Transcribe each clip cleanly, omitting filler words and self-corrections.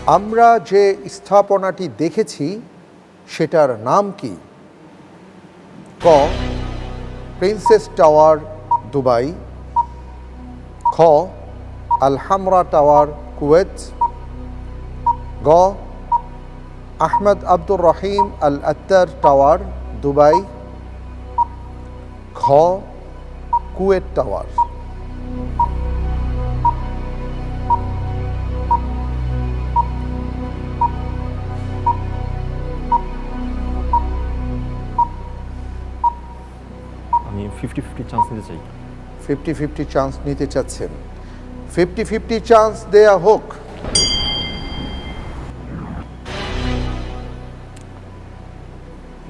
আমরা যে স্থাপনাটি দেখেছি সেটার নাম কি? ক প্রিন্সেস টাওয়ার দুবাই, খ আল হামরা টাওয়ার কুয়েত, গ আহমদ আব্দুর রহিম আল আত্তার টাওয়ার দুবাই, খ কুয়েত টাওয়ার। আমি 50-50 চান্স নিতে চাই। 50-50 চান্স নিতে চাচ্ছেন? 50-50 চান্স দেয়া হোক।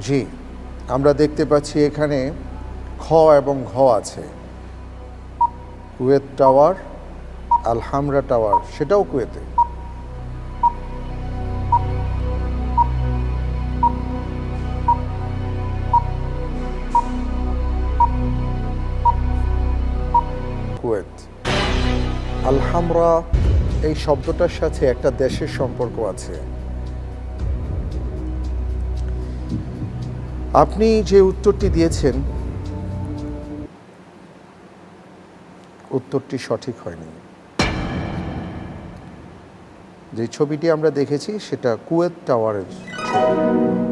জি, আমরা দেখতে পাচ্ছি এখানে খ এবং ঘ আছে। কুয়েত টাওয়ার, আল হামরা টাওয়ার, সেটাও কুয়েতে। কুয়েত। আল হামরা এই শব্দটার সাথে একটা দেশের সম্পর্ক আছে। আপনি যে উত্তরটি দিয়েছেন উত্তরটি সঠিক হয়নি। যে ছবিটি আমরা দেখেছি সেটা কুয়েত টাওয়ারের ছবি।